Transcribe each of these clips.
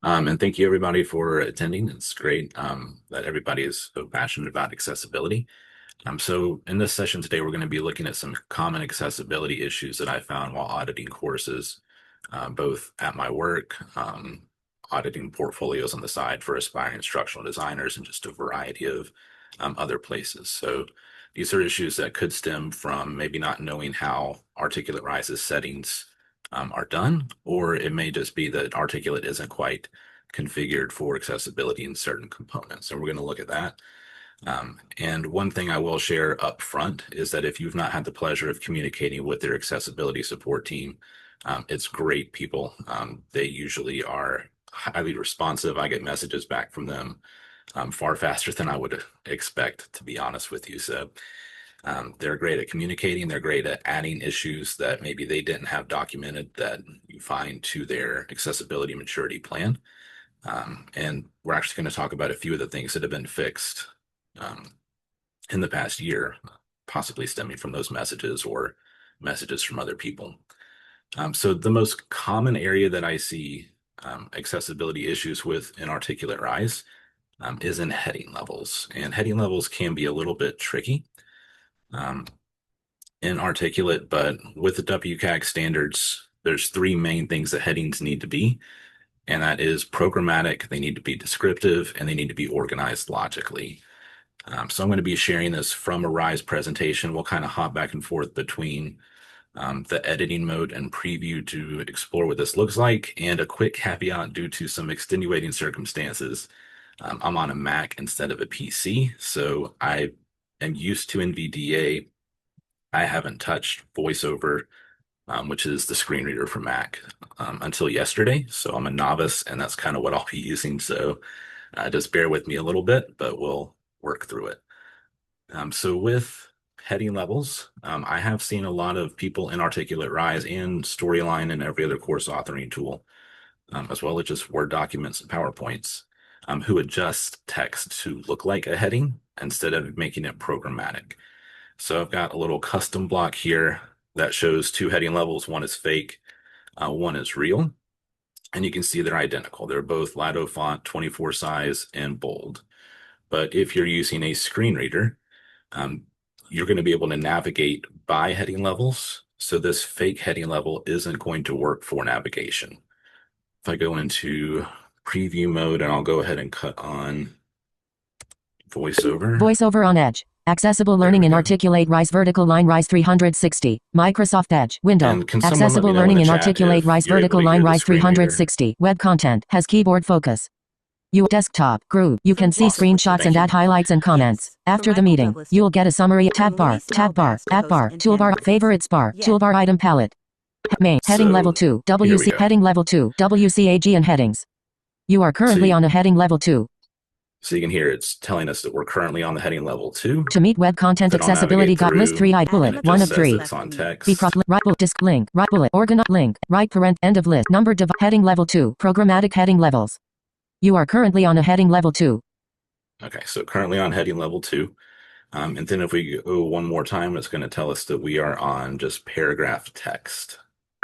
And thank you everybody for attending. It's great that everybody is so passionate about accessibility. So in this session today, we're going to be looking at some common accessibility issues that I found while auditing courses, both at my work, auditing portfolios on the side for aspiring instructional designers, and just a variety of other places. So these are issues that could stem from maybe not knowing how Articulate Rise's settings are done, or it may just be that Articulate isn't quite configured for accessibility in certain components. So we're going to look at that. And one thing I will share up front is that if you've not had the pleasure of communicating with their accessibility support team, it's great people. They usually are highly responsive. I get messages back from them far faster than I would expect, to be honest with you. So they're great at communicating. They're great at adding issues that maybe they didn't have documented that you find to their accessibility maturity plan. And we're actually going to talk about a few of the things that have been fixed in the past year, possibly stemming from those messages or messages from other people. So the most common area that I see accessibility issues with in Articulate Rise is in heading levels. And heading levels can be a little bit tricky in Articulate, but with the WCAG standards, there's three main things that headings need to be. And that is programmatic, they need to be descriptive, and they need to be organized logically. So I'm going to be sharing this from a Rise presentation. We'll kind of hop back and forth between the editing mode and preview to explore what this looks like. And a quick caveat due to some extenuating circumstances. I'm on a Mac instead of a PC, so I am used to NVDA. I haven't touched VoiceOver, which is the screen reader for Mac, until yesterday. So I'm a novice, and that's kind of what I'll be using. So just bear with me a little bit, but we'll work through it. So with heading levels, I have seen a lot of people in Articulate Rise and Storyline and every other course authoring tool, as well as just Word documents and PowerPoints, who adjust text to look like a heading instead of making it programmatic. So I've got a little custom block here that shows two heading levels. One is fake, one is real. And you can see they're identical. They're both Lato font, 24 size, and bold. But if you're using a screen reader, you're going to be able to navigate by heading levels. So this fake heading level isn't going to work for navigation. If I go into preview mode, and I'll go ahead and cut on VoiceOver. VoiceOver on Edge. Accessible Learning in Articulate Rise Vertical Line Rise 360. Microsoft Edge. Window. Accessible Learning in Articulate Rise Vertical Line Rise 360. Web content. Has keyboard focus. Desktop group. You can see screenshots and add highlights and comments. After the meeting, you'll get a summary. Tab bar, app bar, toolbar, favorites bar, toolbar item palette. Main. Heading level 2. WC. Heading level 2. WCAG and headings. You are currently on a heading level 2. So you can hear it's telling us that we're currently on the heading level 2. To meet web content accessibility, got list 3 bullet 1 of 3. It's on text. Right bullet disc link right bullet organ link right parent end of list number heading level 2 programmatic heading levels. You are currently on a heading level 2. Okay, so currently on heading level 2. And then if we go one more time, it's going to tell us that we are on just paragraph text.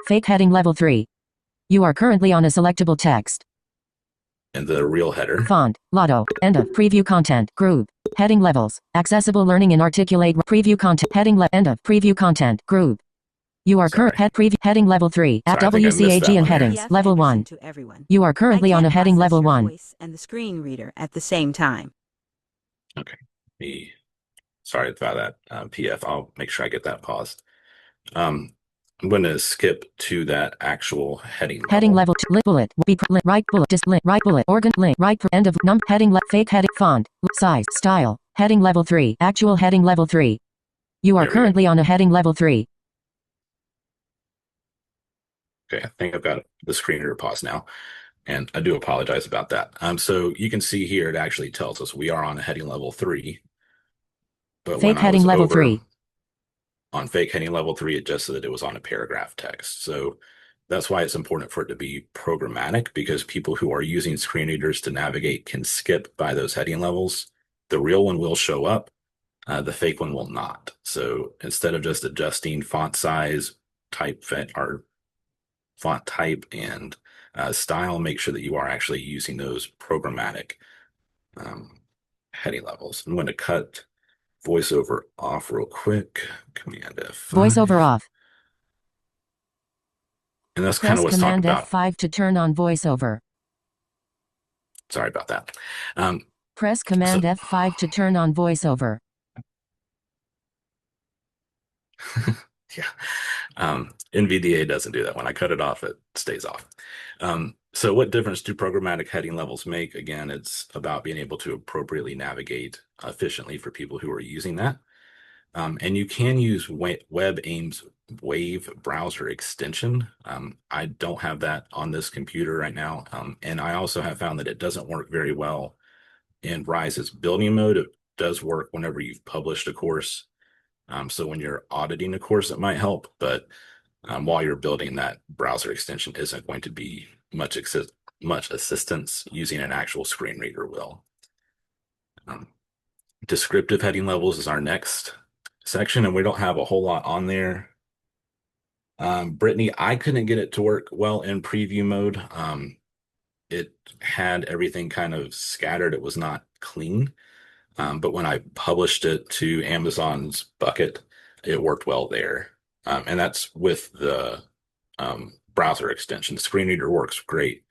Fake heading level 3. You are currently on a selectable text. And the real header. Font, Lotto, end of, preview content, group, heading levels, accessible learning in Articulate, preview content, heading end of, preview content, group. You are current preview heading level 3 at WCAG and headings level 1. You are currently on a heading level 1. And the screen reader at the same time. Okay. Sorry about that, PF. I'll make sure I get that paused. I'm going to skip to that actual heading level. Heading level 2 bullet right bullet just right bullet organ link right end of heading fake heading font size style heading level 3 actual heading level 3. You are currently on a heading level 3. Okay, I think I've got the screen reader paused now, and I do apologize about that. So you can see here it actually tells us we are on a heading level 3. But fake heading level 3. On fake heading level 3, it just said that it was on a paragraph text. So that's why it's important for it to be programmatic, because people who are using screen readers to navigate can skip by those heading levels. The real one will show up. The fake one will not. So instead of just adjusting font size, typeface, or font type and style, make sure that you are actually using those programmatic heading levels. I'm going to cut voiceover off real quick. Command F5. Voiceover off. And that's kind of Press what's talked Command about. F5 to turn on voiceover. Sorry about that. Press Command F5 to turn on voiceover. Yeah. NVDA doesn't do that. When I cut it off, it stays off. So what difference do programmatic heading levels make? Again, it's about being able to appropriately navigate efficiently for people who are using that. And you can use WebAIM's Wave browser extension. I don't have that on this computer right now. And I also have found that it doesn't work very well in Rise's building mode. It does work whenever you've published a course. So when you're auditing a course, it might help, but while you're building, that browser extension isn't going to be much assistance. Using an actual screen reader will. Descriptive heading levels is our next section, and we don't have a whole lot on there. Brittany, I couldn't get it to work well in preview mode. It had everything kind of scattered. It was not clean. But when I published it to Amazon's bucket, it worked well there. And that's with the browser extension. The screen reader works great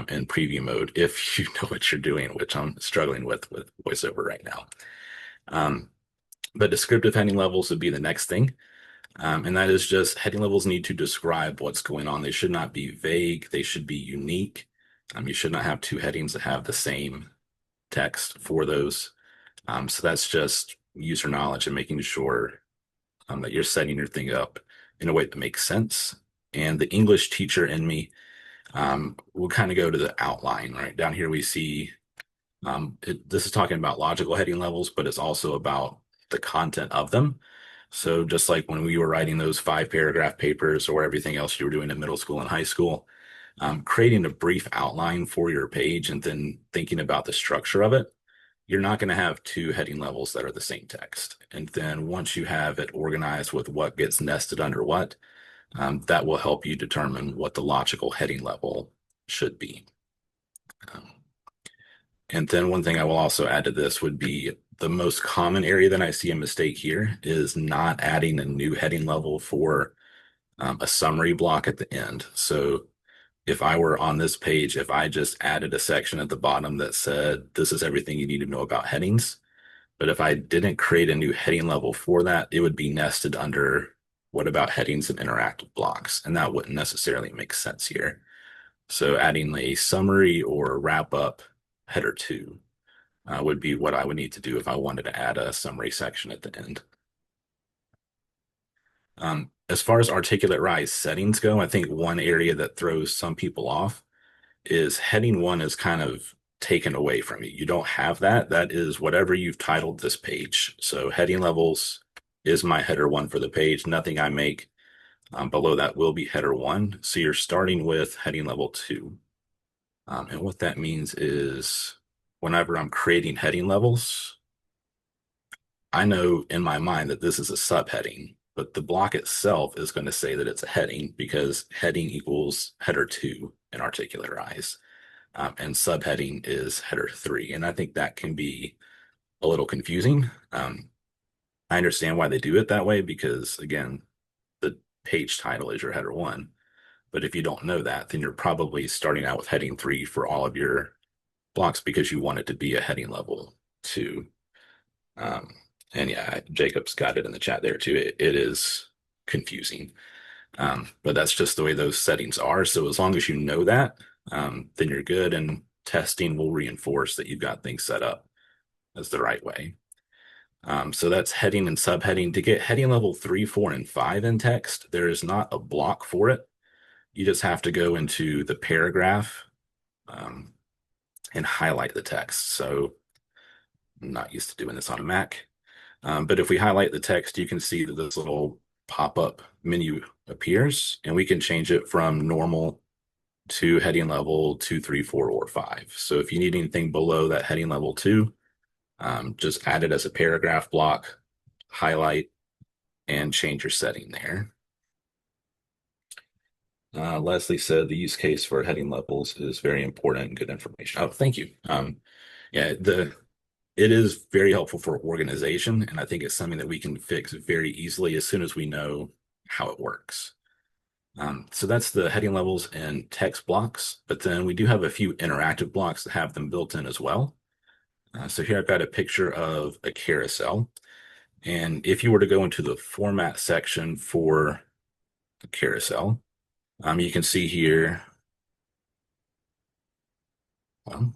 in preview mode if you know what you're doing, which I'm struggling with VoiceOver right now. But descriptive heading levels would be the next thing. And that is just heading levels need to describe what's going on. They should not be vague. They should be unique. You should not have two headings that have the same text for those. So that's just user knowledge and making sure that you're setting your thing up in a way that makes sense. And the English teacher in me will kind of go to the outline. Right down here we see this is talking about logical heading levels, but it's also about the content of them. So just like when we were writing those 5-paragraph papers or everything else you were doing in middle school and high school, creating a brief outline for your page and then thinking about the structure of it, you're not going to have two heading levels that are the same text. And then once you have it organized with what gets nested under what, that will help you determine what the logical heading level should be. And then one thing I will also add to this would be the most common area that I see a mistake here is not adding a new heading level for a summary block at the end. So if I were on this page, if I just added a section at the bottom that said, this is everything you need to know about headings, but if I didn't create a new heading level for that, it would be nested under what about headings and interactive blocks? And that wouldn't necessarily make sense here. So adding a summary or wrap up header 2 would be what I would need to do if I wanted to add a summary section at the end. As far as Articulate Rise settings go, I think one area that throws some people off is heading 1 is kind of taken away from you. You don't have that. That is whatever you've titled this page. So heading levels is my header 1 for the page. Nothing I make below that will be header 1. So you're starting with heading level 2. And what that means is whenever I'm creating heading levels, I know in my mind that this is a subheading, but the block itself is going to say that it's a heading because heading equals header 2 in Articulate Rise. And subheading is header 3. And I think that can be a little confusing. I understand why they do it that way because, again, the page title is your header 1. But if you don't know that, then you're probably starting out with heading 3 for all of your blocks because you want it to be a heading level 2. And yeah, Jacob's got it in the chat there too. It is confusing. But that's just the way those settings are. So as long as you know that, then you're good, and testing will reinforce that you've got things set up as the right way. So that's heading and subheading. To get heading level 3, 4, and 5 in text, there is not a block for it. You just have to go into the paragraph and highlight the text. So I'm not used to doing this on a Mac. But if we highlight the text, you can see that this little pop-up menu appears, and we can change it from normal to heading level 2, 3, 4, or 5. So if you need anything below that heading level 2, just add it as a paragraph block, highlight, and change your setting there. Leslie said the use case for heading levels is very important and good information. Oh, thank you. Yeah, it is very helpful for organization, and I think it's something that we can fix very easily as soon as we know how it works. So that's the heading levels and text blocks, but then we do have a few interactive blocks that have them built in as well. So here I've got a picture of a carousel, and if you were to go into the format section for the carousel, you can see here, well,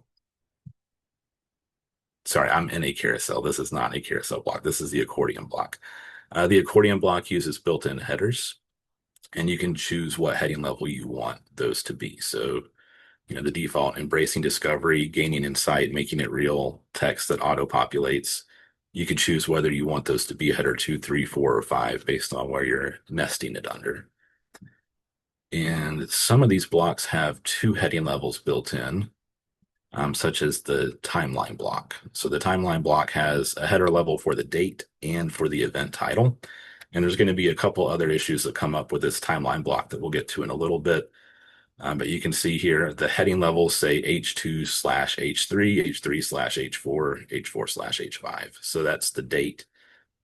sorry, I'm in a carousel. This is not a carousel block. This is the accordion block. The accordion block uses built-in headers, and you can choose what heading level you want those to be. So, the default, embracing discovery, gaining insight, making it real, text that auto-populates. You can choose whether you want those to be header 2, 3, 4, or 5 based on where you're nesting it under. And some of these blocks have 2 heading levels built in, such as the timeline block. So the timeline block has a header level for the date and for the event title. And there's going to be a couple other issues that come up with this timeline block that we'll get to in a little bit. But you can see here the heading levels say H2/H3, H3/H4, H4/H5. So that's the date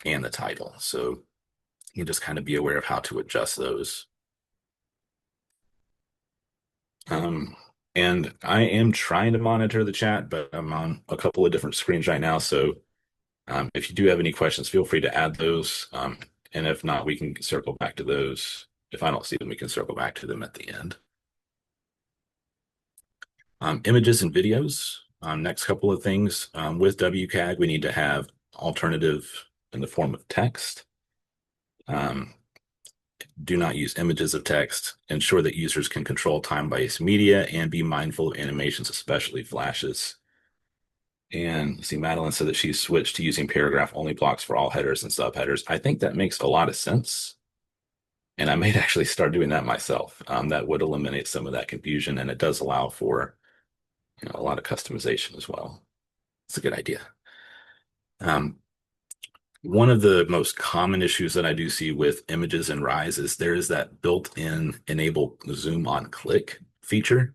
and the title. So you just kind of be aware of how to adjust those. And I am trying to monitor the chat, but I'm on a couple of different screens right now. So if you do have any questions, feel free to add those. And if not, we can circle back to those. If I don't see them, we can circle back to them at the end. Images and videos. Next couple of things. With WCAG, we need to have alternative in the form of text. Do not use images of text. Ensure that users can control time-based media and be mindful of animations, especially flashes. And see, Madeline said that she's switched to using paragraph-only blocks for all headers and subheaders. I think that makes a lot of sense. And I may actually start doing that myself. That would eliminate some of that confusion, and it does allow for a lot of customization as well. It's a good idea. One of the most common issues that I do see with images in Rise is there is that built-in enable zoom on click feature.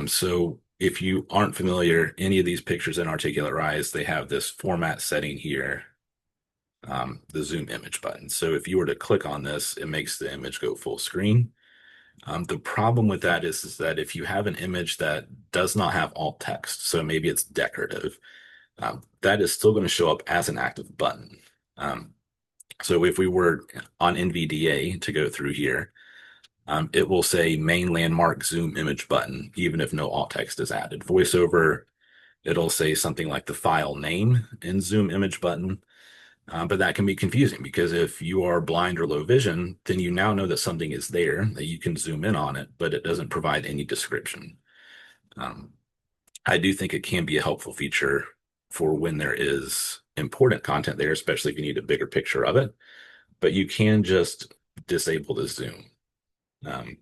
So if you aren't familiar, any of these pictures in Articulate Rise, they have this format setting here, the zoom image button. So if you were to click on this, it makes the image go full screen. The problem with that is that if you have an image that does not have alt text, so maybe it's decorative, that is still going to show up as an active button. So if we were on NVDA to go through here, it will say main landmark zoom image button, even if no alt text is added. VoiceOver, it'll say something like the file name in zoom image button. But that can be confusing because if you are blind or low vision, then you now know that something is there, that you can zoom in on it, but it doesn't provide any description. I do think it can be a helpful feature for when there is important content there, especially if you need a bigger picture of it, but you can just disable the zoom. Let's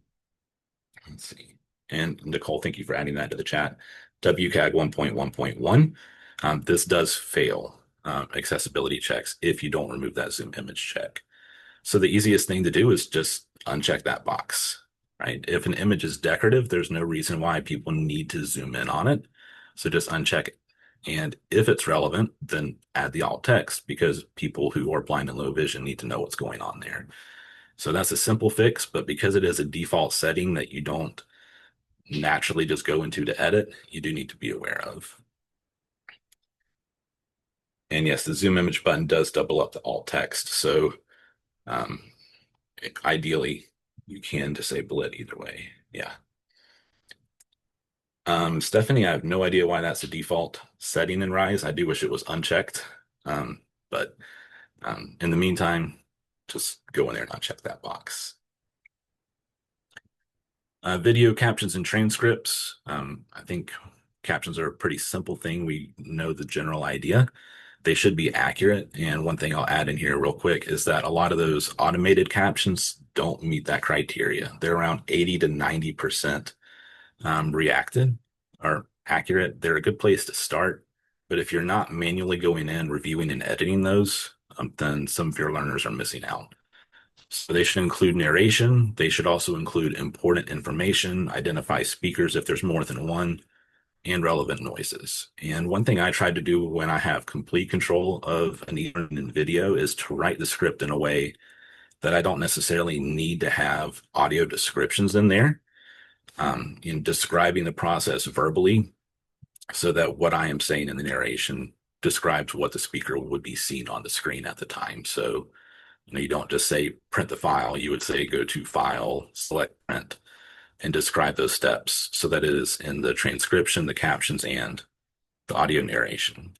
see. And Nicole, thank you for adding that to the chat. WCAG 1.1.1. This does fail accessibility checks if you don't remove that zoom image check. So the easiest thing to do is just uncheck that box, right? If an image is decorative, there's no reason why people need to zoom in on it. So just uncheck it. And if it's relevant, then add the alt text because people who are blind and low vision need to know what's going on there. So that's a simple fix, but because it is a default setting that you don't naturally just go into to edit, you do need to be aware of. And yes, the zoom image button does double up the alt text. So ideally, you can disable it either way. Yeah. Stephanie, I have no idea why that's a default setting in Rise. I do wish it was unchecked. But in the meantime, just go in there and uncheck that box. Video captions and transcripts. I think captions are a pretty simple thing. We know the general idea. They should be accurate. And one thing I'll add in here real quick is that a lot of those automated captions don't meet that criteria. They're around 80 to 90% reacted or accurate. They're a good place to start. But if you're not manually going in, reviewing and editing those, then some of your learners are missing out. So they should include narration. They should also include important information, identify speakers if there's more than one, and relevant noises. And one thing I tried to do when I have complete control of an e-learning in video is to write the script in a way that I don't necessarily need to have audio descriptions in there, in describing the process verbally so that what I am saying in the narration describes what the speaker would be seeing on the screen at the time. So, you don't just say print the file, you would say go to file, select print, and describe those steps so that it is in the transcription, the captions, and the audio narration.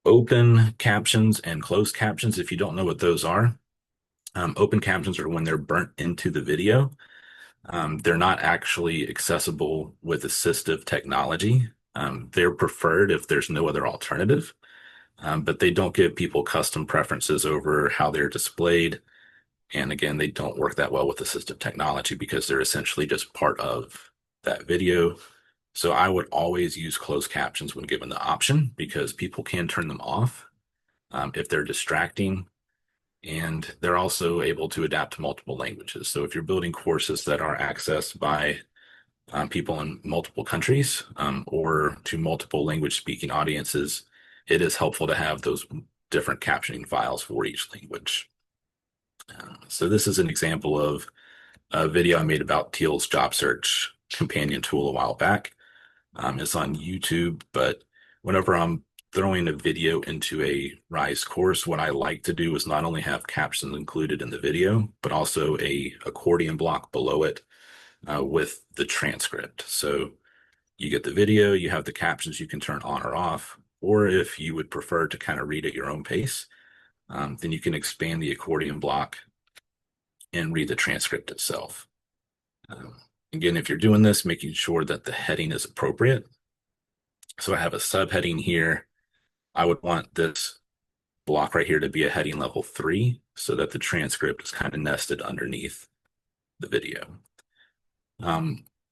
Open captions and closed captions, if you don't know what those are, open captions are when they're burnt into the video. They're not actually accessible with assistive technology. They're preferred if there's no other alternative, but they don't give people custom preferences over how they're displayed. And again, they don't work that well with assistive technology because they're essentially just part of that video. So I would always use closed captions when given the option because people can turn them off if they're distracting. And they're also able to adapt to multiple languages. So if you're building courses that are accessed by people in multiple countries or to multiple language speaking audiences, it is helpful to have those different captioning files for each language. So this is an example of a video I made about Teal's job search companion tool a while back. It's on YouTube, but whenever I'm throwing a video into a Rise course, what I like to do is not only have captions included in the video, but also a accordion block below it with the transcript. So you get the video, you have the captions you can turn on or off, or if you would prefer to kind of read at your own pace, then you can expand the accordion block and read the transcript itself. Again, if you're doing this, making sure that the heading is appropriate. So I have a subheading here. I would want this block right here to be a heading level 3 so that the transcript is kind of nested underneath the video.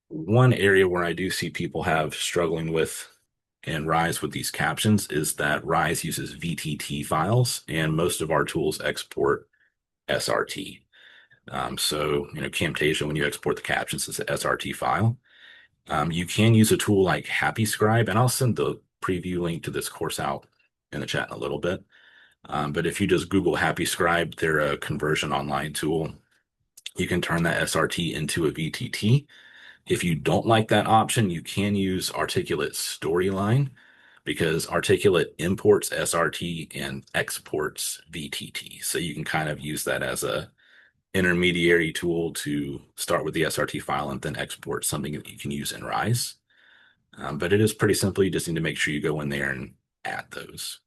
One area where I do see people have struggling with and Rise with these captions is that Rise uses VTT files and most of our tools export SRT. So, Camtasia, when you export the captions, it's an SRT file. You can use a tool like Happy Scribe, and I'll send the preview link to this course out in the chat in a little bit. But if you just Google Happy Scribe, they're a conversion online tool. You can turn that SRT into a VTT. If you don't like that option, you can use Articulate Storyline because Articulate imports SRT and exports VTT. So you can kind of use that as a intermediary tool to start with the SRT file and then export something that you can use in Rise. But it is pretty simple. You just need to make sure you go in there and add those.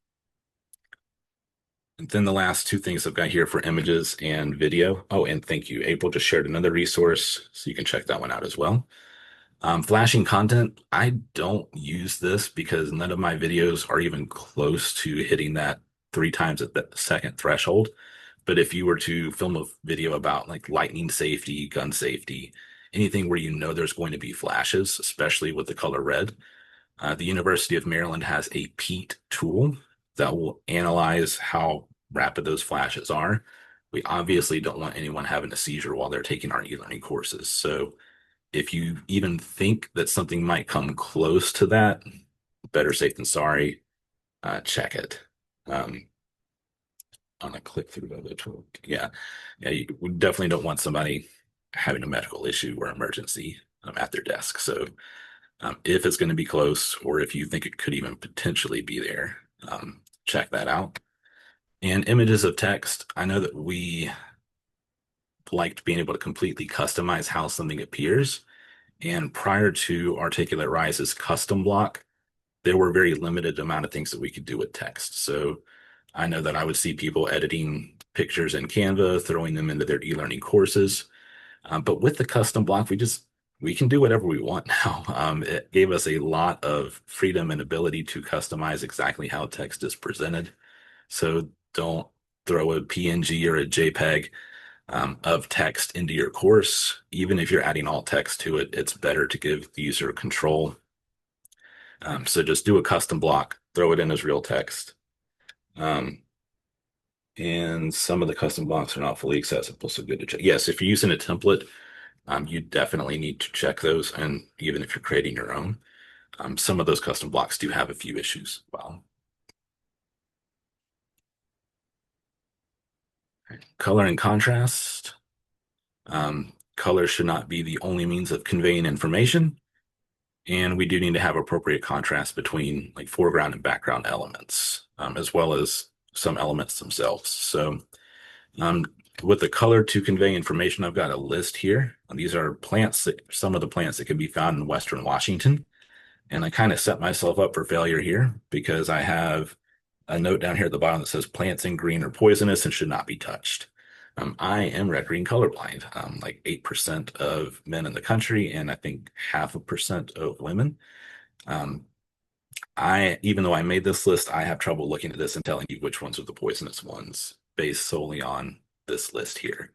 And then the last two things I've got here for images and video. Oh, and thank you. April just shared another resource, so you can check that one out as well. Flashing content, I don't use this because none of my videos are even close to hitting that 3 times at the second threshold. But if you were to film a video about like lightning safety, gun safety, anything where there's going to be flashes, especially with the color red, the University of Maryland has a PEAT tool that will analyze how rapid those flashes are. We obviously don't want anyone having a seizure while they're taking our e-learning courses. So if you even think that something might come close to that, better safe than sorry, check it. On a click through of the tool. Yeah, we definitely don't want somebody having a medical issue or emergency at their desk. So if it's going to be close, or if you think it could even potentially be there, check that out. And images of text, I know that we liked being able to completely customize how something appears. And prior to Articulate Rise's custom block, there were very limited amount of things that we could do with text. So I know that I would see people editing pictures in Canva, throwing them into their e-learning courses. But with the custom block, we can do whatever we want now. It gave us a lot of freedom and ability to customize exactly how text is presented. So don't throw a PNG or a JPEG of text into your course. Even if you're adding alt text to it, it's better to give the user control. So just do a custom block, throw it in as real text. And some of the custom blocks are not fully accessible, so good to check. Yes, if you're using a template, you definitely need to check those. And even if you're creating your own, some of those custom blocks do have a few issues. Well, color and contrast. Color should not be the only means of conveying information. And we do need to have appropriate contrast between like foreground and background elements, as well as some elements themselves. So um, with the color to convey information, I've got a list here. These are plants, some of the plants that can be found in Western Washington. And I kind of set myself up for failure here because I have a note down here at the bottom that says plants in green are poisonous and should not be touched. I am red green colorblind, like 8% of men in the country, and I think 0.5% of women. Um, even though I made this list, I have trouble looking at this and telling you which ones are the poisonous ones based solely on this list here.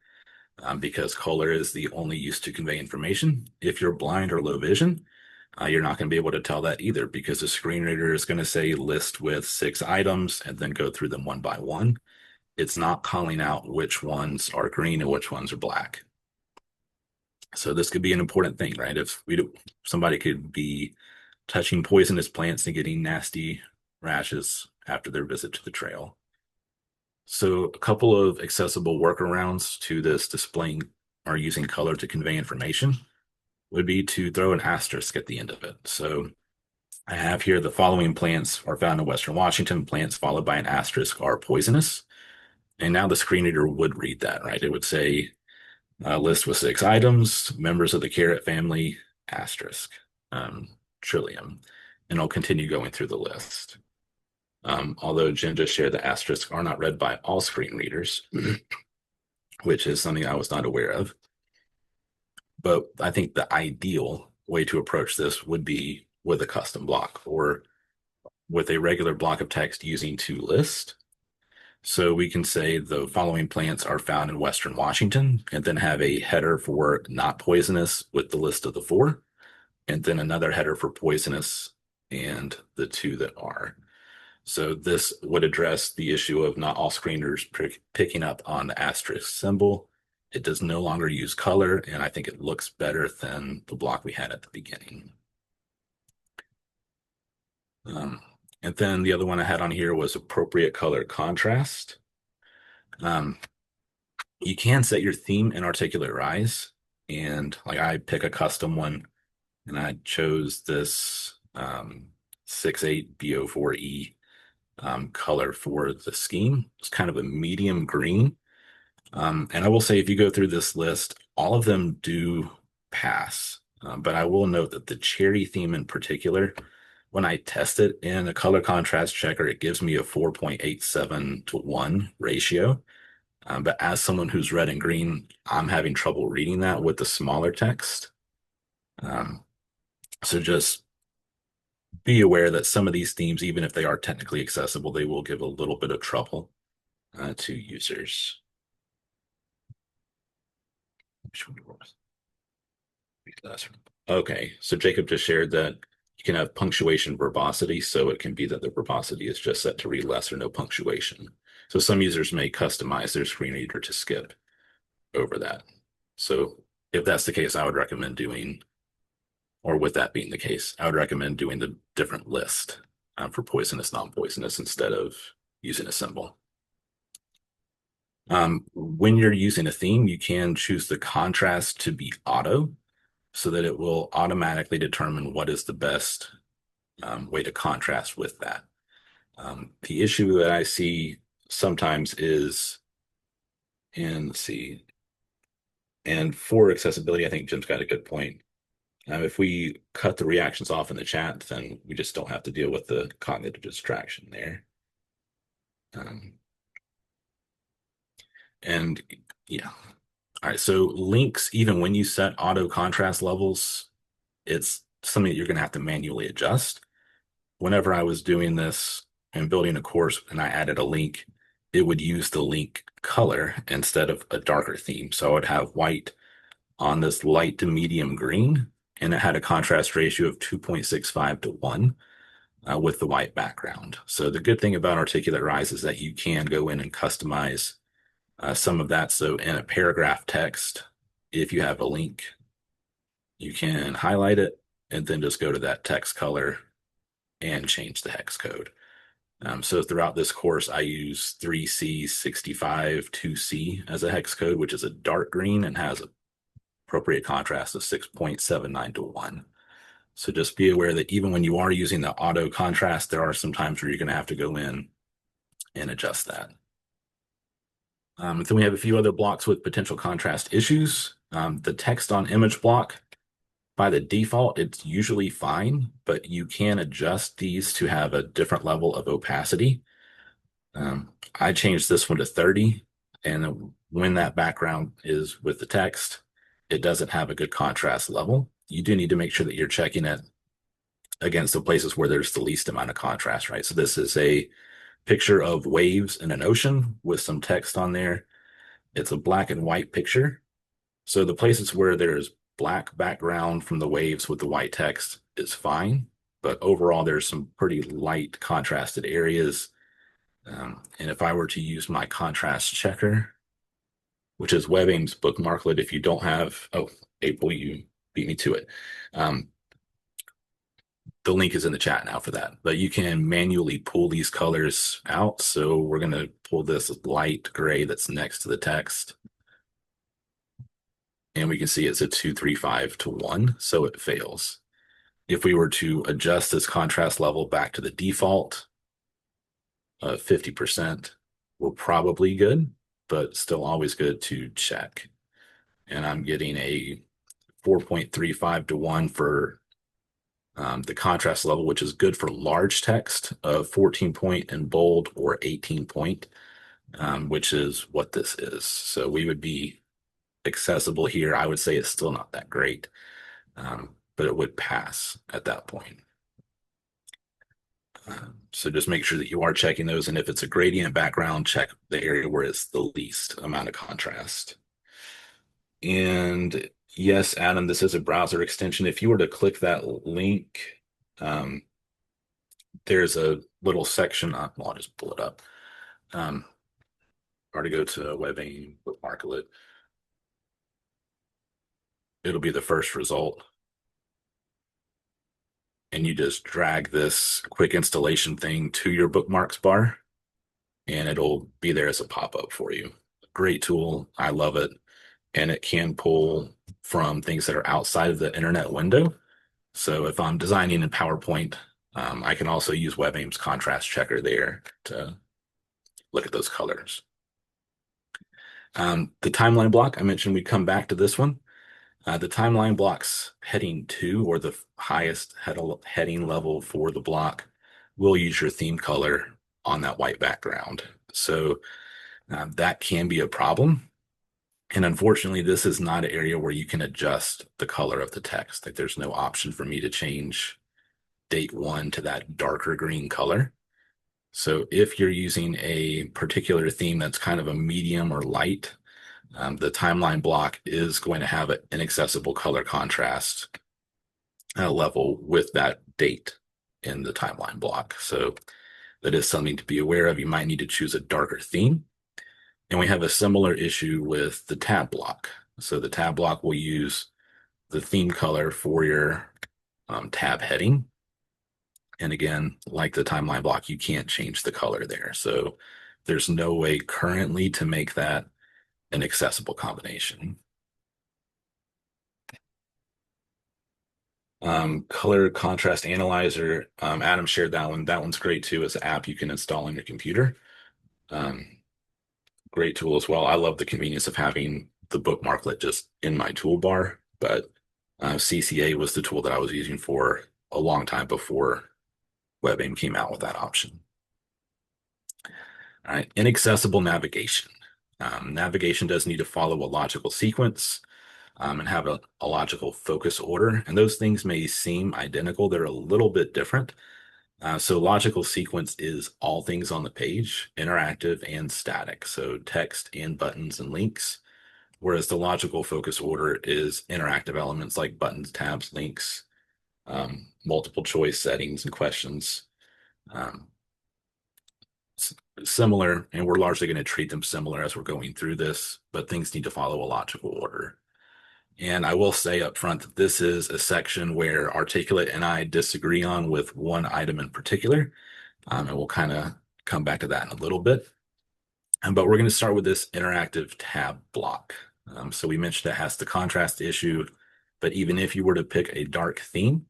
Because color is the only use to convey information. If you're blind or low vision, you're not going to be able to tell that either because the screen reader is going to say list with 6 items and then go through them one by one. It's not calling out which ones are green and which ones are black. So this could be an important thing, right? If somebody could be touching poisonous plants and getting nasty rashes after their visit to the trail. So a couple of accessible workarounds to this displaying or using color to convey information would be to throw an asterisk at the end of it. So I have here the following plants are found in Western Washington. Plants followed by an asterisk are poisonous. And now the screen reader would read that, right? It would say list with 6 items, members of the carrot family, asterisk, trillium. And I'll continue going through the list. Although Jen just shared the asterisks are not read by all screen readers, which is something I was not aware of. But I think the ideal way to approach this would be with a custom block or with a regular block of text using toList. So we can say the following plants are found in Western Washington and then have a header for not poisonous with the list of the 4, and then another header for poisonous and the 2 that are. So this would address the issue of not all screeners picking up on the asterisk symbol. It does no longer use color, and I think it looks better than the block we had at the beginning. And then the other one I had on here was appropriate color contrast. You can set your theme in Articulate Rise, and like I pick a custom one, and I chose this 6.8 BO4E color for the scheme. It's kind of a medium green. And I will say, if you go through this list, all of them do pass. But I will note that the cherry theme in particular, when I test it in a color contrast checker, it gives me a 4.87 to 1 ratio. But as someone who's red and green, I'm having trouble reading that with the smaller text. So just be aware that some of these themes, even if they are technically accessible, they will give a little bit of trouble to users. Okay, so Jacob just shared that you can have punctuation verbosity, so it can be that the verbosity is just set to read less or no punctuation. So some users may customize their screen reader to skip over that. So if that's the case, I would recommend doing, or with that being the case, I would recommend doing the different list for poisonous, non-poisonous instead of using a symbol. When you're using a theme, you can choose the contrast to be auto so that it will automatically determine what is the best way to contrast with that. The issue that I see sometimes is, and let's see, and for accessibility, I think Jim's got a good point. If we cut the reactions off in the chat, then we just don't have to deal with the cognitive distraction there. And yeah. All right, so links, even when you set auto contrast levels, it's something that you're going to have to manually adjust. Whenever I was doing this and building a course and I added a link, it would use the link color instead of a darker theme. So I would have white on this light to medium green, and it had a contrast ratio of 2.65 to 1. with the white background. So the good thing about Articulate Rise is that you can go in and customize some of that. So in a paragraph text, if you have a link, you can highlight it and then just go to that text color and change the hex code. So throughout this course, I use 3C65 2C as a hex code, which is a dark green and has appropriate contrast of 6.79 to 1. So just be aware that even when you are using the auto contrast, there are some times where you're going to have to go in and adjust that. Then we have a few other blocks with potential contrast issues. The text on image block, by the default, it's usually fine, but you can adjust these to have a different level of opacity. I changed this one to 30, and when that background is with the text, it doesn't have a good contrast level. You do need to make sure that you're checking it against the places where there's the least amount of contrast, right? So this is a picture of waves in an ocean with some text on there. It's a black and white picture. So the places where there's black background from the waves with the white text is fine, but overall there's some pretty light contrasted areas. And if I were to use my contrast checker, which is WebAIM's bookmarklet, if you don't have, oh, April, you beat me to it. The link is in the chat now for that, but you can manually pull these colors out. So we're going to pull this light gray that's next to the text. And we can see it's a 235 to 1, so it fails. If we were to adjust this contrast level back to the default of 50%, we're probably good, but still always good to check. And I'm getting a 4.35 to 1 for the contrast level, which is good for large text of 14 point in bold or 18 point, which is what this is. So we would be accessible here. I would say it's still not that great, but it would pass at that point. So just make sure that you are checking those. And if it's a gradient background, check the area where it's the least amount of contrast. And yes, Adam, this is a browser extension. If you were to click that link, there's a little section. Well, I'll just pull it up. Or to go to WebAIM, bookmarklet. It'll be the first result. And you just drag this quick installation thing to your bookmarks bar, and it'll be there as a pop-up for you. Great tool. I love it. And it can pull from things that are outside of the internet window. So if I'm designing in PowerPoint, I can also use WebAIM's contrast checker there to look at those colors. The timeline block, I mentioned we'd come back to this one. The timeline block's heading 2, or the highest heading level for the block, will use your theme color on that white background. So that can be a problem. And unfortunately, this is not an area where you can adjust the color of the text. Like there's no option for me to change date 1 to that darker green color. So if you're using a particular theme that's kind of a medium or light, the timeline block is going to have an inaccessible color contrast level with that date in the timeline block. So that is something to be aware of. You might need to choose a darker theme. And we have a similar issue with the tab block. So the tab block will use the theme color for your tab heading. And again, like the timeline block, you can't change the color there. So there's no way currently to make that an accessible combination. Color contrast analyzer. Adam shared that one. That one's great too. It's an app you can install on your computer. Great tool as well. I love the convenience of having the bookmarklet just in my toolbar, but CCA was the tool that I was using for a long time before WebAIM came out with that option. All right, inaccessible navigation. Navigation does need to follow a logical sequence and have a logical focus order, and those things may seem identical. They're a little bit different. So logical sequence is all things on the page, interactive and static, so text and buttons and links, whereas the logical focus order is interactive elements like buttons, tabs, links, multiple choice settings and questions. Um, Similar, and we're largely going to treat them similar as we're going through this, but things need to follow a logical order. And I will say up front that this is a section where Articulate and I disagree on with one item in particular, and we'll kind of come back to that in a little bit. But we're going to start with this interactive tab block. So we mentioned it has the contrast issue, but even if you were to pick a dark theme,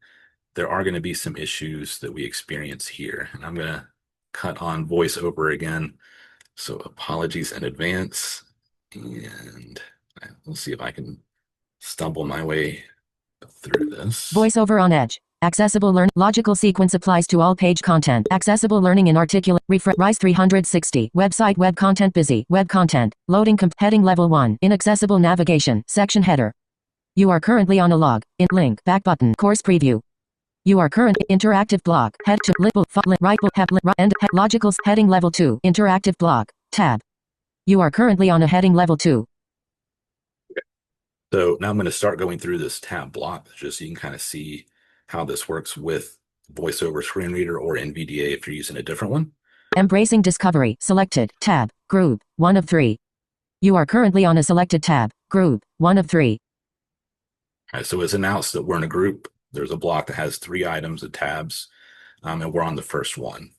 there are going to be some issues that we experience here. And I'm going to cut on voiceover again. So apologies in advance. And we'll see if I can stumble my way through this. Voiceover on Edge. Accessible learn. Logical sequence applies to all page content. Accessible learning in Articulate. Refresh. Rise 360. Website web content busy. Web content. Loading heading level 1. Inaccessible navigation. Section header. You are currently on a log. In link. Back button. Course preview. You are current interactive block. Head to right end logical heading level 2. Interactive block. Tab. You are currently on a heading level 2. So now I'm going to start going through this tab block just so you can kind of see how this works with VoiceOver Screen Reader or NVDA if you're using a different one. Embracing Discovery. Selected. Tab. Group. 1 of 3. You are currently on a selected tab. Group. 1 of 3. All right, so it's announced that we're in a group. There's a block that has 3 items of tabs, and we're on the first one.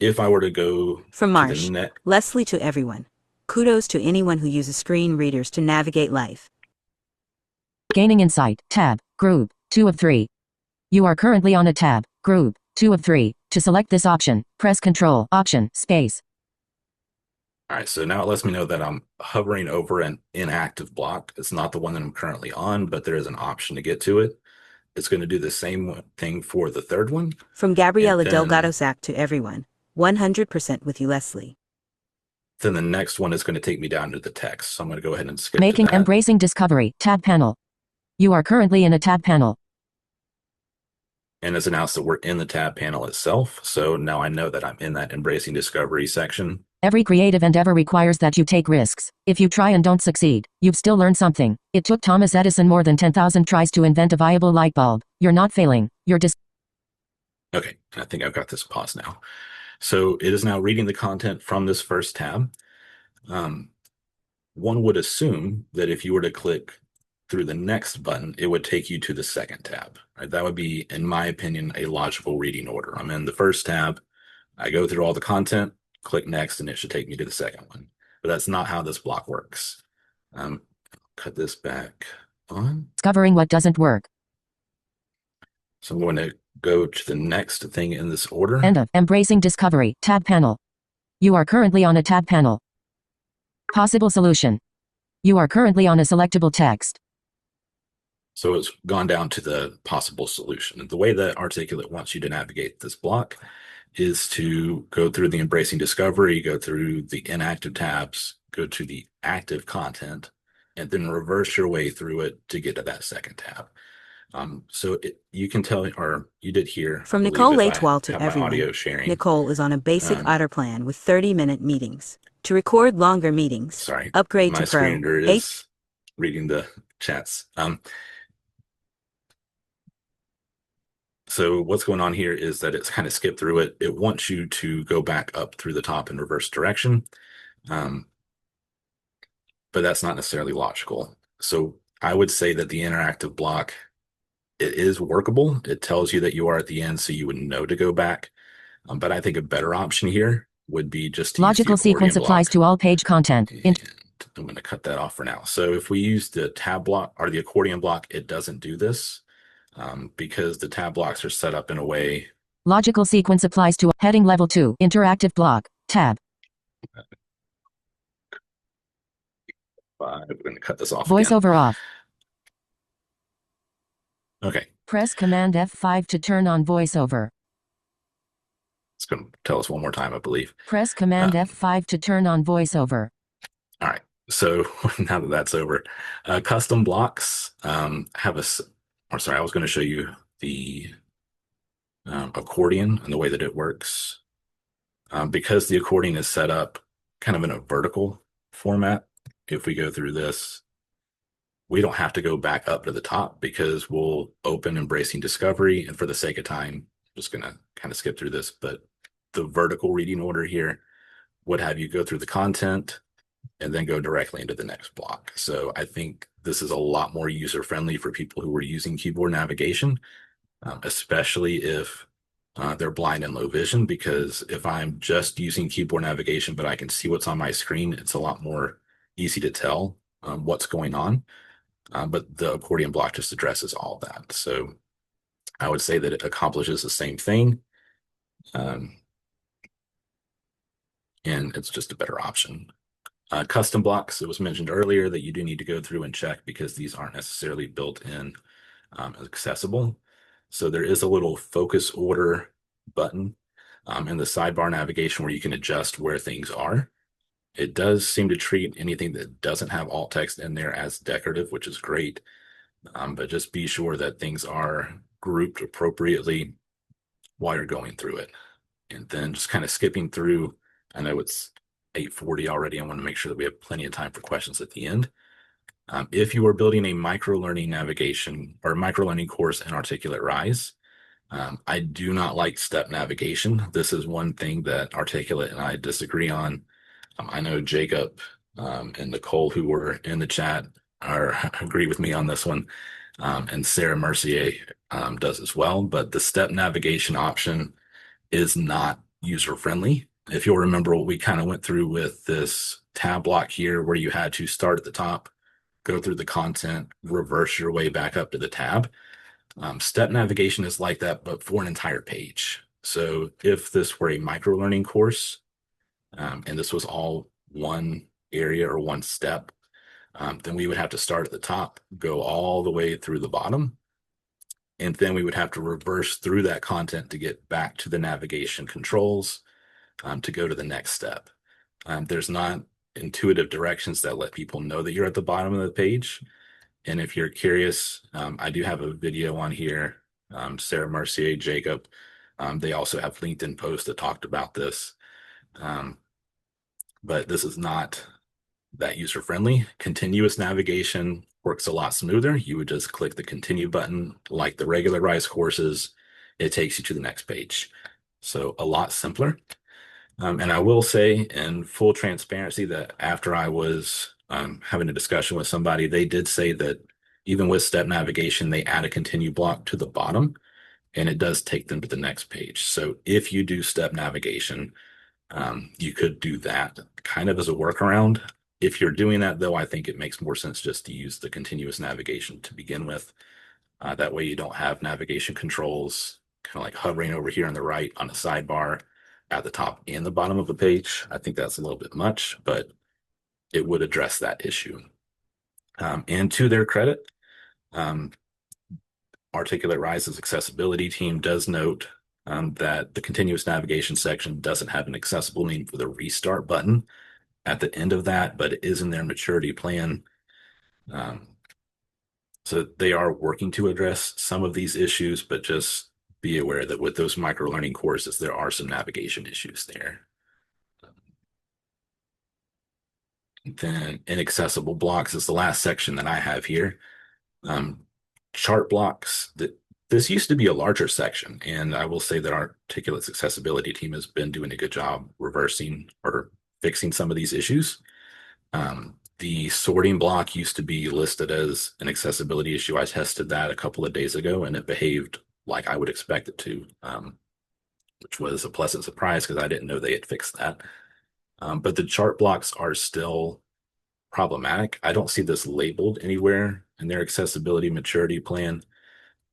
If I were to go from Marsh, Leslie to everyone. Kudos to anyone who uses screen readers to navigate life. Gaining insight. Tab. Group. 2 of 3. You are currently on a tab. Group. 2 of 3. To select this option, press Control, Option, Space. All right, so now it lets me know that I'm hovering over an inactive block. It's not the one that I'm currently on, but there is an option to get to it. It's going to do the same thing for the third one. From Gabriela Delgado Sack to everyone. 100% with you, Leslie. Then the next one is going to take me down to the text. So I'm going to go ahead and skip Making to that. Embracing Discovery. Tab panel. You are currently in a tab panel. And it's announced that we're in the tab panel itself. So now I know that I'm in that Embracing Discovery section. Every creative endeavor requires that you take risks. If you try and don't succeed, you've still learned something. It took Thomas Edison more than 10,000 tries to invent a viable light bulb. You're not failing. You're Okay, I think I've got this paused now. So it is now reading the content from this first tab. One would assume that if you were to click through the next button, it would take you to the second tab. Right? That would be, in my opinion, a logical reading order. I'm in the first tab. I go through all the content, click next, and it should take me to the second one. But that's not how this block works. Cut this back on. Discovering what doesn't work. So I'm going to go to the next thing in this order. End of Embracing Discovery. Tab panel. You are currently on a tab panel. Possible solution. You are currently on a selectable text. So it's gone down to the possible solution. And the way that Articulate wants you to navigate this block is to go through the Embracing Discovery, go through the inactive tabs, go to the active content, and then reverse your way through it to get to that second tab. So you can tell, or you did hear. From Nicole Laitwall to everyone. Nicole is on a basic Otter plan with 30-minute meetings. To record longer meetings, upgrade to Pro. My screen reader is reading the chats. So what's going on here is that it's kind of skipped through it. It wants you to go back up through the top in reverse direction. But that's not necessarily logical. So I would say that the interactive block, it is workable. It tells you that you are at the end, so you would know to go back. But I think a better option here would be just to logical sequence applies to all page content. And I'm going to cut that off for now. So if we use the tab block or the accordion block, it doesn't do this. Because the tab blocks are set up in a way. Logical sequence applies to heading level 2, interactive block, tab. We're going to cut this off. Voiceover off. Okay. Press Command F5 to turn on voiceover. It's going to tell us one more time, I believe. Press Command F5 to turn on voiceover. All right. So now that that's over, custom blocks have a. Or sorry, I was going to show you the accordion and the way that it works. Because the accordion is set up kind of in a vertical format, if we go through this, we don't have to go back up to the top because we'll open Embracing Discovery. And for the sake of time, I'm just going to kind of skip through this, but the vertical reading order here would have you go through the content and then go directly into the next block. So I think this is a lot more user-friendly for people who are using keyboard navigation, especially if they're blind and low vision, because if I'm just using keyboard navigation, but I can see what's on my screen, it's a lot more easy to tell what's going on. But the accordion block just addresses all that. So I would say that it accomplishes the same thing. And it's just a better option. Custom blocks, it was mentioned earlier that you do need to go through and check because these aren't necessarily built in accessible. So there is a little focus order button in the sidebar navigation where you can adjust where things are. It does seem to treat anything that doesn't have alt text in there as decorative, which is great. But just be sure that things are grouped appropriately while you're going through it. And then just kind of skipping through, I know it's 8:40 already. I want to make sure that we have plenty of time for questions at the end. If you are building a micro-learning navigation or micro-learning course in Articulate Rise, I do not like step navigation. This is one thing that Articulate and I disagree on. I know Jacob and Nicole, who were in the chat, agree with me on this one, and Sarah Mercier does as well. But the step navigation option is not user-friendly. If you'll remember what we kind of went through with this tab block here, where you had to start at the top, go through the content, reverse your way back up to the tab. Step navigation is like that, but for an entire page. So if this were a micro-learning course, and this was all one area or one step, then we would have to start at the top, go all the way through the bottom, and then we would have to reverse through that content to get back to the navigation controls to go to the next step. There's not intuitive directions that let people know that you're at the bottom of the page. And if you're curious, I do have a video on here. Sarah Mercier, Jacob, they also have LinkedIn posts that talked about this. But this is not that user-friendly. Continuous navigation works a lot smoother. You would just click the continue button like the regular Rise courses. It takes you to the next page. So a lot simpler. And I will say in full transparency that after I was having a discussion with somebody, they did say that even with step navigation, they add a continue block to the bottom and it does take them to the next page. So if you do step navigation, you could do that kind of as a workaround. If you're doing that, though, I think it makes more sense just to use the continuous navigation to begin with. That way you don't have navigation controls kind of like hovering over here on the right on the sidebar at the top and the bottom of the page. I think that's a little bit much, but it would address that issue. And to their credit, Articulate Rise's accessibility team does note that the continuous navigation section doesn't have an accessible name for the restart button at the end of that, but it is in their maturity plan. So they are working to address some of these issues, but just be aware that with those micro-learning courses, there are some navigation issues there. Then inaccessible blocks is the last section that I have here. Chart blocks, this used to be a larger section, and I will say that our Articulate's accessibility team has been doing a good job reversing or fixing some of these issues. The sorting block used to be listed as an accessibility issue. I tested that a couple of days ago, and it behaved like I would expect it to, which was a pleasant surprise because I didn't know they had fixed that. But the chart blocks are still problematic. I don't see this labeled anywhere in their accessibility maturity plan,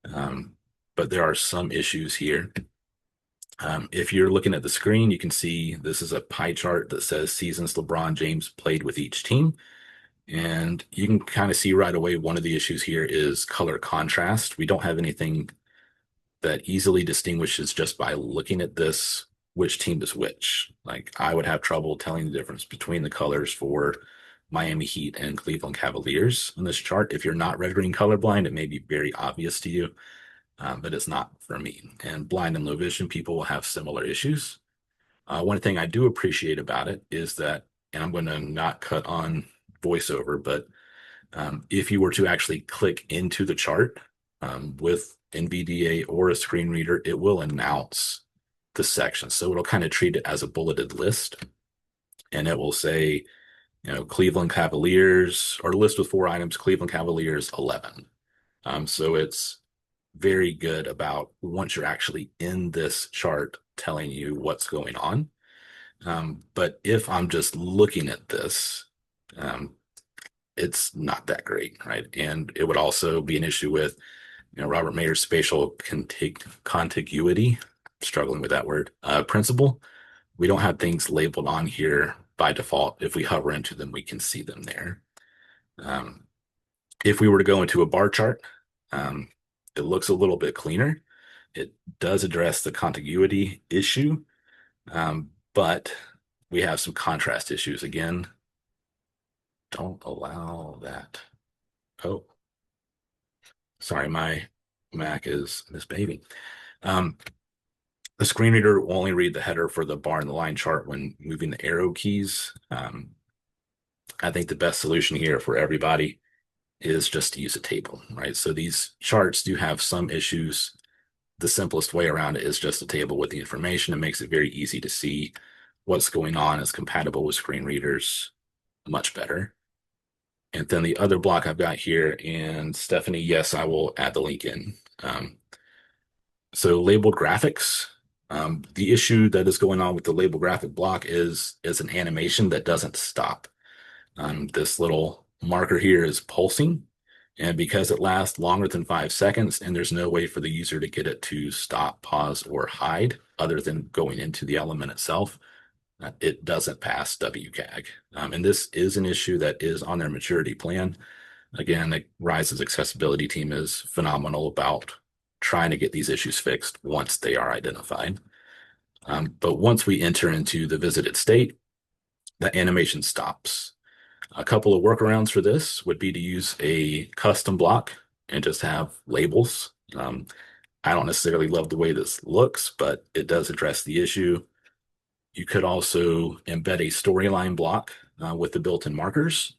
but there are some issues here. If you're looking at the screen, you can see this is a pie chart that says seasons LeBron James played with each team. And you can kind of see right away one of the issues here is color contrast. We don't have anything that easily distinguishes just by looking at this which team is which. Like I would have trouble telling the difference between the colors for Miami Heat and Cleveland Cavaliers on this chart. If you're not red green colorblind, it may be very obvious to you, but it's not for me. And blind and low vision people will have similar issues. One thing I do appreciate about it is that, and I'm going to not cut on voiceover, but if you were to actually click into the chart with NVDA or a screen reader, it will announce the section. So it'll kind of treat it as a bulleted list, and it will say, Cleveland Cavaliers, or list with 4 items, Cleveland Cavaliers 11. So it's very good about once you're actually in this chart telling you what's going on. But if I'm just looking at this, it's not that great, right? And it would also be an issue with, Robert Mayer's spatial contiguity, struggling with that word, principle. We don't have things labeled on here by default. If we hover into them, we can see them there. If we were to go into a bar chart, it looks a little bit cleaner. It does address the contiguity issue, but we have some contrast issues. Again, don't allow that. Oh, sorry, my Mac is misbehaving. The screen reader will only read the header for the bar and the line chart when moving the arrow keys. I think the best solution here for everybody is just to use a table, right? So these charts do have some issues. The simplest way around it is just a table with the information. It makes it very easy to see what's going on. It's compatible with screen readers much better. And then the other block I've got here, and Stephanie, yes, I will add the link in. So labeled graphics. The issue that is going on with the label graphic block is an animation that doesn't stop. This little marker here is pulsing, and because it lasts longer than 5 seconds and there's no way for the user to get it to stop, pause, or hide other than going into the element itself, it doesn't pass WCAG. And this is an issue that is on their maturity plan. Again, the Rise's accessibility team is phenomenal about trying to get these issues fixed once they are identified. But once we enter into the visited state, the animation stops. A couple of workarounds for this would be to use a custom block and just have labels. I don't necessarily love the way this looks, but it does address the issue. You could also embed a storyline block with the built-in markers,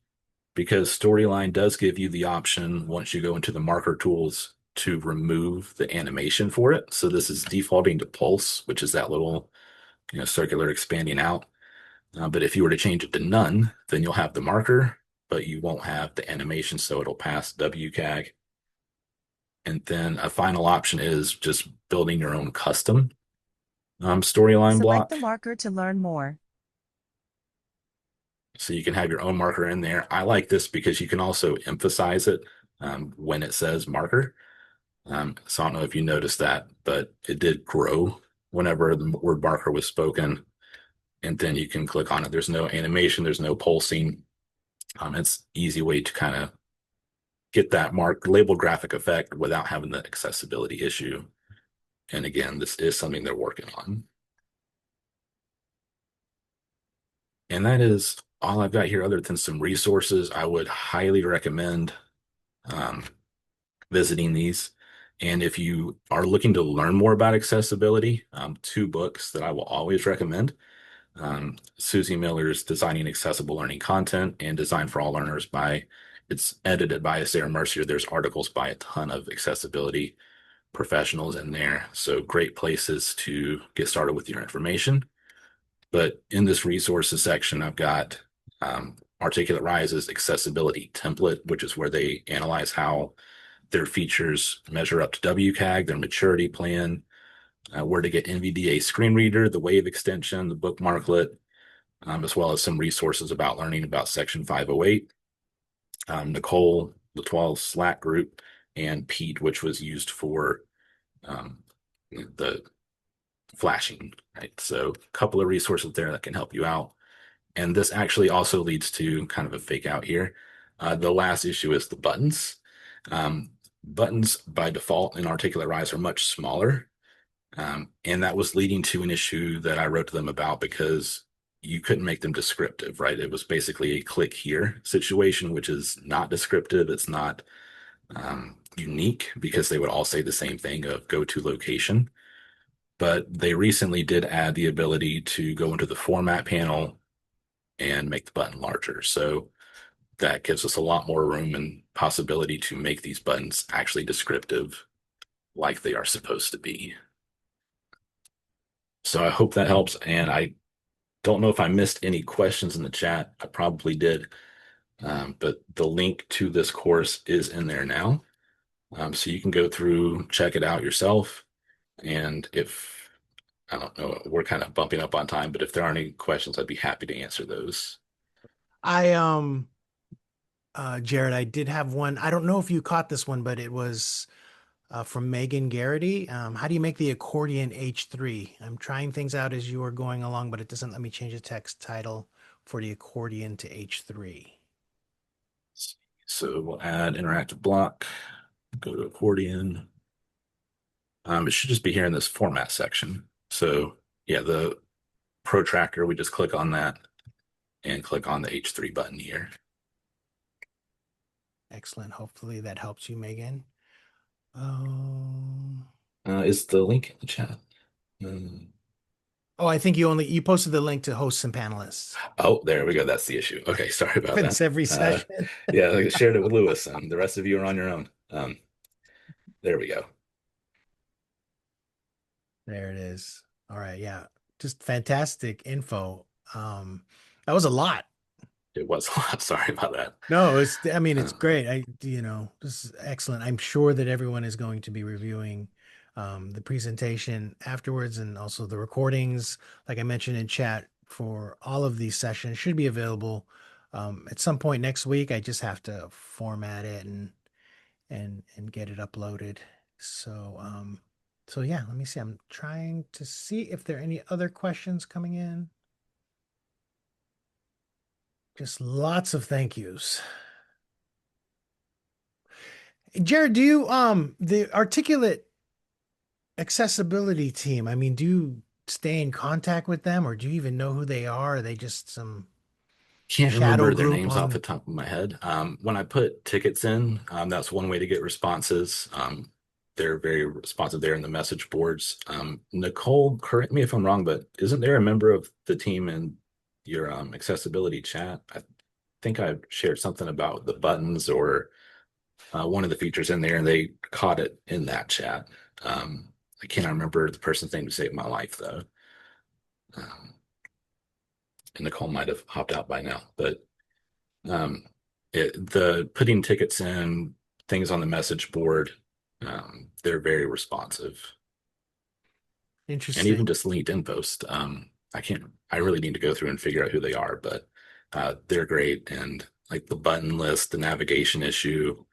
because storyline does give you the option once you go into the marker tools to remove the animation for it. So this is defaulting to pulse, which is that little circular expanding out. But if you were to change it to none, then you'll have the marker, but you won't have the animation, so it'll pass WCAG. And then a final option is just building your own custom storyline block. Select the marker to learn more. So you can have your own marker in there. I like this because you can also emphasize it when it says marker. So I don't know if you noticed that, but it did grow whenever the word marker was spoken. And then you can click on it. There's no animation, there's no pulsing. It's an easy way to kind of get that label graphic effect without having the accessibility issue. And again, this is something they're working on. And that is all I've got here other than some resources. I would highly recommend visiting these. And if you are looking to learn more about accessibility, 2 books that I will always recommend. Susie Miller's Designing Accessible Learning Content and Design for All Learners it's edited by Sarah Mercier. There's articles by a ton of accessibility professionals in there. So great places to get started with your information. But in this resources section, I've got Articulate Rise's accessibility template, which is where they analyze how their features measure up to WCAG, their maturity plan, where to get NVDA screen reader, the wave extension, the bookmarklet, as well as some resources about learning about Section 508. Nicole Latoile's Slack group, and Pete, which was used for the flashing, right? So a couple of resources there that can help you out. And this actually also leads to kind of a fake out here. The last issue is the buttons. Buttons by default in Articulate Rise are much smaller. And that was leading to an issue that I wrote to them about because you couldn't make them descriptive, right? It was basically a click here situation, which is not descriptive. It's not unique because they would all say the same thing of go to location. But they recently did add the ability to go into the format panel and make the button larger. So that gives us a lot more room and possibility to make these buttons actually descriptive like they are supposed to be. So I hope that helps. And I don't know if I missed any questions in the chat. I probably did. But the link to this course is in there now. So you can go through, check it out yourself. And if, I don't know, we're kind of bumping up on time, but if there are any questions, I'd be happy to answer those. I Jared, I did have one. I don't know if you caught this one, but it was from Megan Garrity. How do you make the accordion H3? I'm trying things out as you are going along, but it doesn't let me change the text title for the accordion to H3. So we'll add interactive block, go to accordion. It should just be here in this format section. So yeah, the protractor, we just click on that and click on the H3 button here. Excellent. Hopefully that helps you, Megan. Is the link in the chat? Oh, I think you posted the link to hosts and panelists. Oh, there we go. That's the issue. Okay, sorry about Happens that. every session. Yeah, I shared it with Lewis, and the rest of you are on your own. There we go. There it is. All right, yeah, just fantastic info. That was a lot. It was a lot. Sorry about that. No, I mean, it's great. This is excellent. I'm sure that everyone is going to be reviewing the presentation afterwards and also the recordings, like I mentioned in chat, for all of these sessions should be available at some point next week. I just have to format it and get it uploaded. So yeah, let me see. I'm trying to see if there are any other questions coming in. Just lots of thank yous. Jared, do you the Articulate accessibility team, I mean, do you stay in contact with them or do you even know who they are? Are they just some Can't shadow remember their group names off the top of my head. When I put tickets in, that's one way to get responses. They're very responsive there in the message boards. Nicole, correct me if I'm wrong, but isn't there a member of the team in your accessibility chat? I think I shared something about the buttons or one of the features in there, and they caught it in that chat. I can't remember the person's name to save my life, though. Um, and Nicole might have hopped out by now, but um, the putting tickets in, things on the message board, they're very responsive. Interesting. And even just LinkedIn post. I really need to go through and figure out who they are, but they're great. And like the button list, the navigation issue,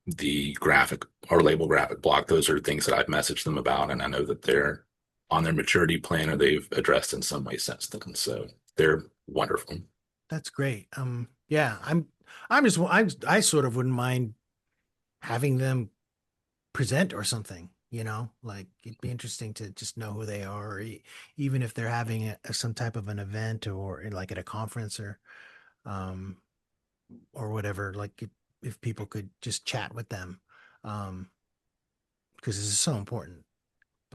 the graphic or label graphic block, those are things that I've messaged them about. And I know that they're on their maturity plan or they've addressed in some way since then. So they're wonderful. That's great. Yeah, I sort of wouldn't mind having them present or something, like it'd be interesting to just know who they are, or even if they're having some type of an event or like at a conference or whatever, like if people could just chat with them, because this is so important.